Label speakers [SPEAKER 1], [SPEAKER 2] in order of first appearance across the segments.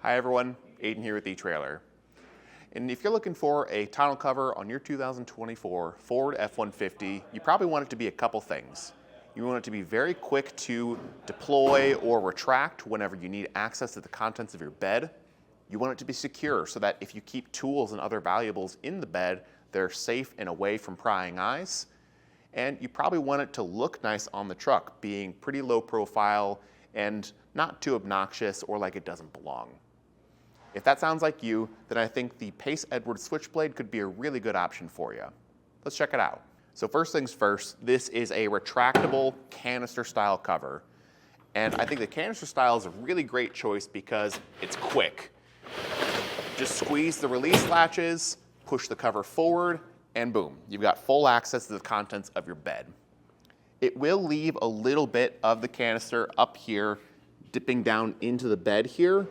[SPEAKER 1] Hi everyone, Aidan here with etrailer. And if you're looking for a tonneau cover on your 2024 Ford F-150, you probably want it to be a couple things. You want it to be very quick to deploy or retract whenever you need access to the contents of your bed. You want it to be secure so that if you keep tools and other valuables in the bed, they're safe and away from prying eyes. And you probably want it to look nice on the truck, being pretty low profile and not too obnoxious or like it doesn't belong. If that sounds like you, then I think the Pace Edwards Switchblade could be a really good option for you. Let's check it out. So first things first, this is a retractable canister style cover. And I think the canister style is a really great choice because it's quick. Just squeeze the release latches, push the cover forward, and boom, you've got full access to the contents of your bed. It will leave a little bit of the canister up here, dipping down into the bed here,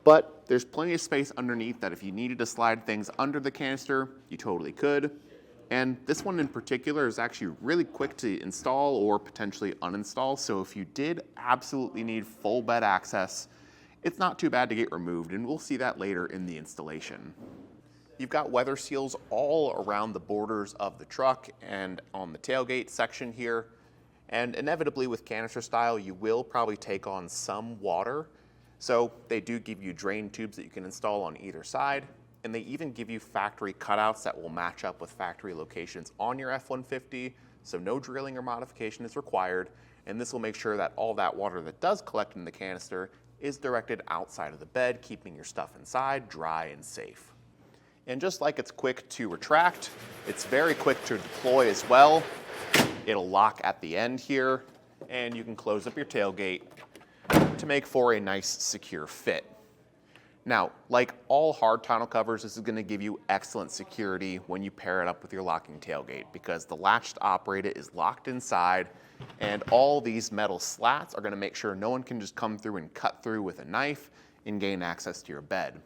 [SPEAKER 1] but there's plenty of space underneath that if you needed to slide things under the canister, you totally could. And this one in particular is actually really quick to install or potentially uninstall, so if you did absolutely need full bed access, it's not too bad to get removed, and we'll see that later in the installation. You've got weather seals all around the borders of the truck and on the tailgate section here. And inevitably with canister style, you will probably take on some water. So they do give you drain tubes that you can install on either side. And they even give you factory cutouts that will match up with factory locations on your F-150. So no drilling or modification is required. And this will make sure that all that water that does collect in the canister is directed outside of the bed, keeping your stuff inside dry and safe. And just like it's quick to retract, it's very quick to deploy as well. It'll lock at the end here, and you can close up your tailgate to make for a nice, secure fit. Now, like all hard tonneau covers, this is going to give you excellent security when you pair it up with your locking tailgate because the latch to operate it is locked inside, and all these metal slats are going to make sure no one can just come through and cut through with a knife and gain access to your bed.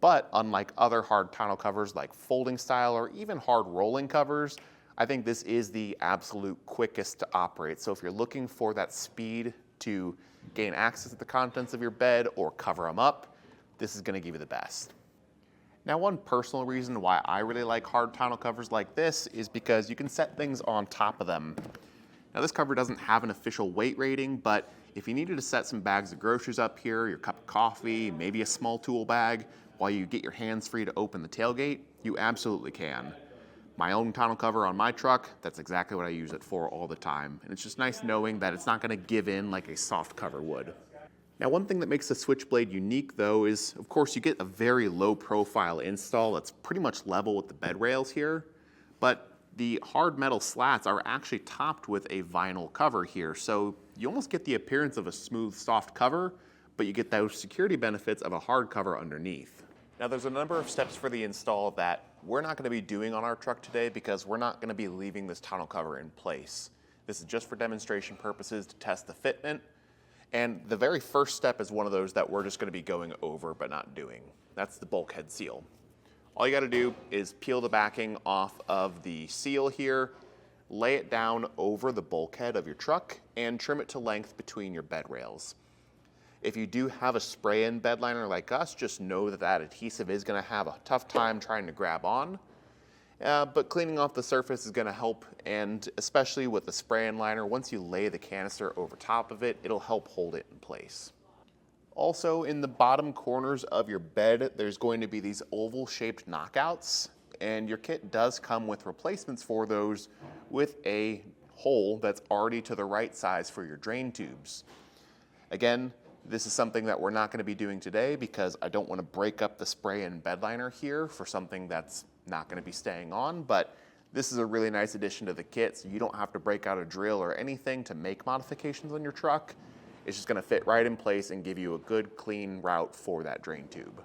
[SPEAKER 1] But unlike other hard tonneau covers like folding style or even hard rolling covers, I think this is the absolute quickest to operate. So if you're looking for that speed to gain access to the contents of your bed or cover them up, this is going to give you the best. Now, one personal reason why I really like hard tonneau covers like this is because you can set things on top of them. Now, this cover doesn't have an official weight rating, but if you needed to set some bags of groceries up here, your cup of coffee, maybe a small tool bag, while you get your hands free to open the tailgate, you absolutely can. My own tonneau cover on my truck, that's exactly what I use it for all the time. And it's just nice knowing that it's not going to give in like a soft cover would. Now, one thing that makes the Switchblade unique though is, of course, you get a very low profile install that's pretty much level with the bed rails here, but the hard metal slats are actually topped with a vinyl cover here. So you almost get the appearance of a smooth, soft cover, but you get those security benefits of a hard cover underneath. Now there's a number of steps for the install that we're not going to be doing on our truck today because we're not going to be leaving this tonneau cover in place. This is just for demonstration purposes to test the fitment. And the very first step is one of those that we're just going to be going over but not doing. That's the bulkhead seal. All you got to do is peel the backing off of the seal here, lay it down over the bulkhead of your truck, and trim it to length between your bed rails. If you do have a spray-in bed liner like us, just know that that adhesive is going to have a tough time trying to grab on. But cleaning off the surface is going to help, and especially with the spray-in liner, once you lay the canister over top of it, it'll help hold it in place. Also, in the bottom corners of your bed, there's going to be these oval-shaped knockouts, and your kit does come with replacements for those with a hole that's already to the right size for your drain tubes. Again, this is something that we're not going to be doing today because I don't want to break up the spray-in bed liner here for something that's not going to be staying on, but this is a really nice addition to the kit, so you don't have to break out a drill or anything to make modifications on your truck. It's just going to fit right in place and give you a good, clean route for that drain tube.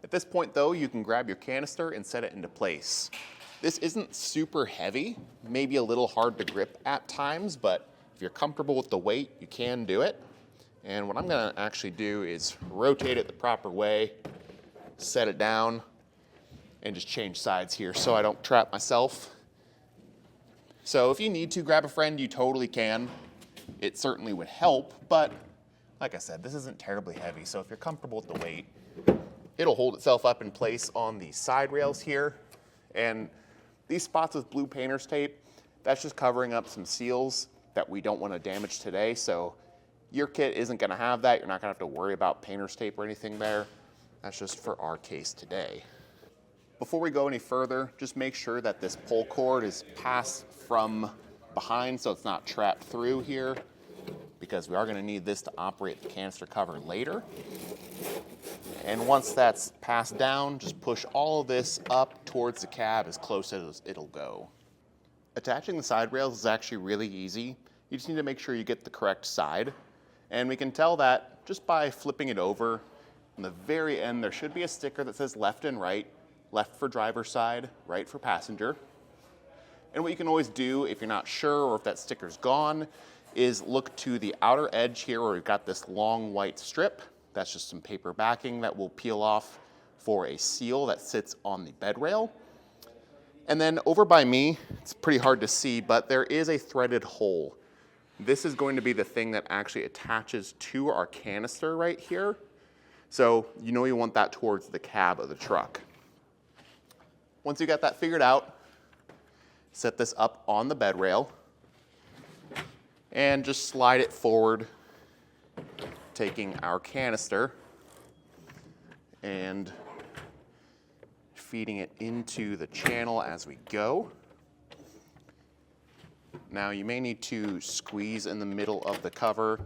[SPEAKER 1] At this point, though, you can grab your canister and set it into place. This isn't super heavy, maybe a little hard to grip at times, but if you're comfortable with the weight, you can do it. And what I'm going to actually do is rotate it the proper way, set it down, and just change sides here so I don't trap myself. So if you need to grab a friend, you totally can. It certainly would help, but Like I said, this isn't terribly heavy, so if you're comfortable with the weight, it'll hold itself up in place on the side rails here. And these spots with blue painter's tape, that's just covering up some seals that we don't want to damage today. So your kit isn't going to have that. You're not going to have to worry about painter's tape or anything there. That's just for our case today. Before we go any further, just make sure that this pull cord is passed from behind so it's not trapped through here, because we are going to need this to operate the canister cover later. And once that's passed down, just push all of this up towards the cab as close as it'll go. Attaching the side rails is actually really easy. You just need to make sure you get the correct side. And we can tell that just by flipping it over. On the very end, there should be a sticker that says left and right. Left for driver's side, right for passenger. And what you can always do if you're not sure or if that sticker's gone is look to the outer edge here where we've got this long white strip. That's just some paper backing that will peel off for a seal that sits on the bed rail. And then over by me, it's pretty hard to see, but there is a threaded hole. This is going to be the thing that actually attaches to our canister right here. So you know you want that towards the cab of the truck. Once you got that figured out, set this up on the bed rail and just slide it forward, taking our canister and feeding it into the channel as we go. Now you may need to squeeze in the middle of the cover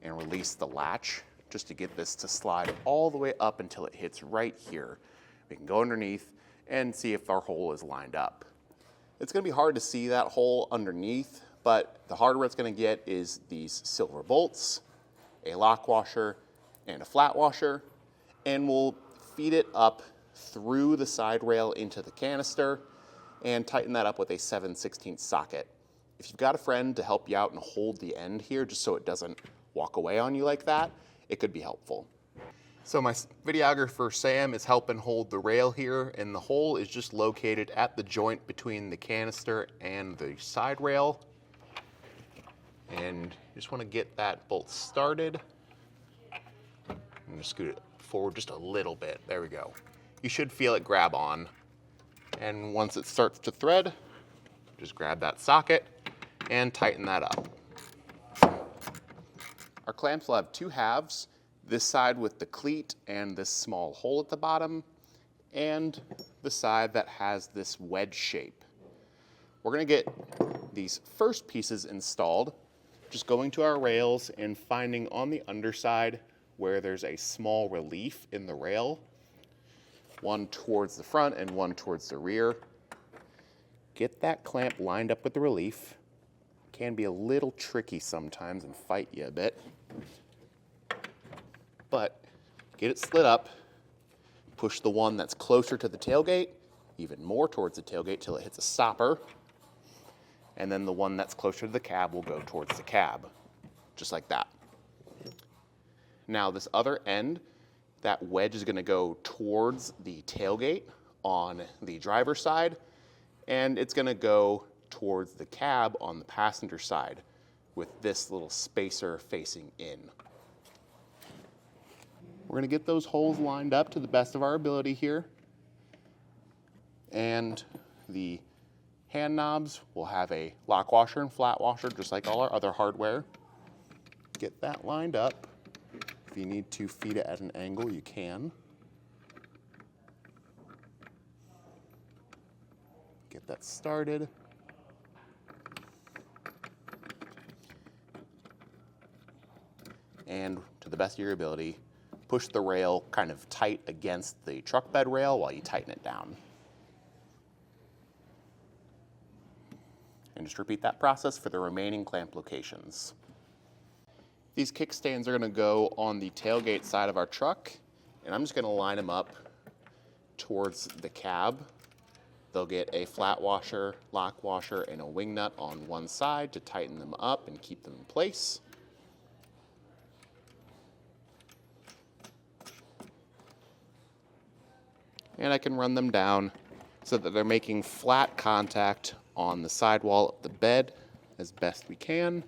[SPEAKER 1] and release the latch just to get this to slide all the way up until it hits right here. We can go underneath and see if our hole is lined up. It's going to be hard to see that hole underneath, but the hardware it's going to get is these silver bolts, a lock washer, and a flat washer, and we'll feed it up through the side rail into the canister and tighten that up with a 7/16 socket. If you've got a friend to help you out and hold the end here just so it doesn't walk away on you like that, it could be helpful. So my videographer Sam is helping hold the rail here, and the hole is just located at the joint between the canister and the side rail. And you just want to get that bolt started. I'm just scoot it forward just a little bit. There we go. You should feel it grab on. And once it starts to thread, just grab that socket and tighten that up. Our clamps will have two halves. This side with the cleat and this small hole at the bottom, and the side that has this wedge shape. We're going to get these first pieces installed, just going to our rails and finding on the underside where there's a small relief in the rail, one towards the front and one towards the rear. Get that clamp lined up with the relief. Can be a little tricky sometimes and fight you a bit. But get it slid up, push the one that's closer to the tailgate, even more towards the tailgate till it hits a stopper, and then the one that's closer to the cab will go towards the cab, just like that. Now this other end, that wedge is going to go towards the tailgate on the driver's side, and it's going to go towards the cab on the passenger side with this little spacer facing in. We're going to get those holes lined up to the best of our ability here. And the hand knobs will have a lock washer and flat washer, just like all our other hardware. Get that lined up. If you need to feed it at an angle, you can. Get that started. And to the best of your ability, push the rail kind of tight against the truck bed rail while you tighten it down. And just repeat that process for the remaining clamp locations. These kickstands are going to go on the tailgate side of our truck, and I'm just going to line them up towards the cab. They'll get a flat washer, lock washer, and a wing nut on one side to tighten them up and keep them in place. And I can run them down so that they're making flat contact on the sidewall of the bed as best we can.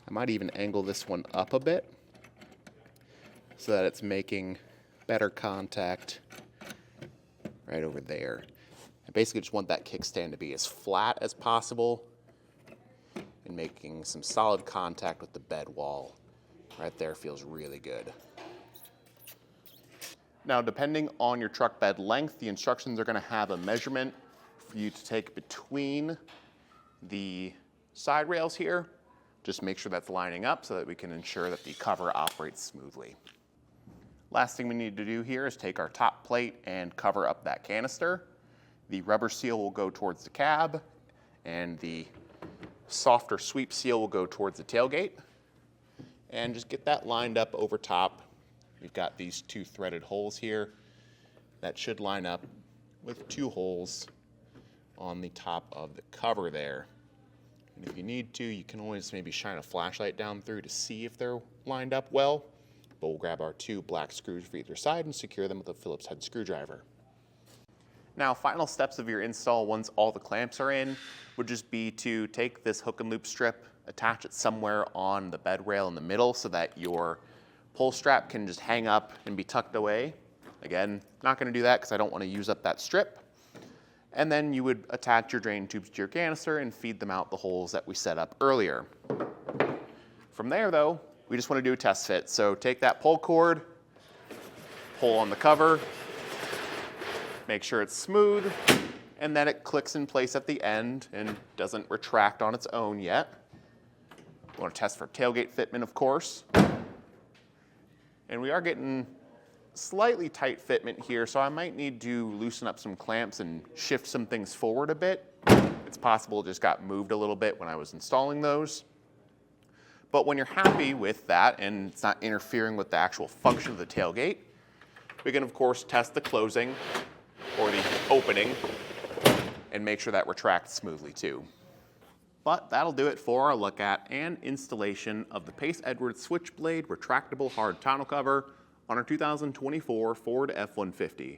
[SPEAKER 1] I might even angle this one up a bit so that it's making better contact right over there. I basically just want that kickstand to be as flat as possible and making some solid contact with the bed wall. Right there feels really good. Now, depending on your truck bed length, the instructions are going to have a measurement for you to take between the side rails here. Just make sure that's lining up so that we can ensure that the cover operates smoothly. Last thing we need to do here is take our top plate and cover up that canister. The rubber seal will go towards the cab, and the softer sweep seal will go towards the tailgate. And just get that lined up over top. We've got these 2 threaded holes here that should line up with 2 holes on the top of the cover there. And if you need to, you can always maybe shine a flashlight down through to see if they're lined up well. But we'll grab our 2 black screws for either side and secure them with a Phillips head screwdriver. Now, final steps of your install once all the clamps are in would just be to take this hook and loop strip, attach it somewhere on the bed rail in the middle so that your pull strap can just hang up and be tucked away. Again, not going to do that because I don't want to use up that strip. And then you would attach your drain tubes to your canister and feed them out the holes that we set up earlier. From there, though, we just want to do a test fit. So take that pull cord, pull on the cover, make sure it's smooth, and then it clicks in place at the end and doesn't retract on its own yet. We want to test for tailgate fitment, of course. And we are getting slightly tight fitment here, so I might need to loosen up some clamps and shift some things forward a bit. It's possible it just got moved a little bit when I was installing those. But when you're happy with that and it's not interfering with the actual function of the tailgate, we can of course test the closing or the opening and make sure that retracts smoothly too. But that'll do it for our look at and installation of the Pace Edwards Switchblade Retractable Hard Tonneau Cover on our 2024 Ford F-150.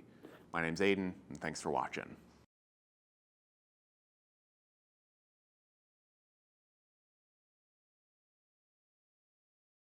[SPEAKER 1] My name's Aidan, and thanks for watching.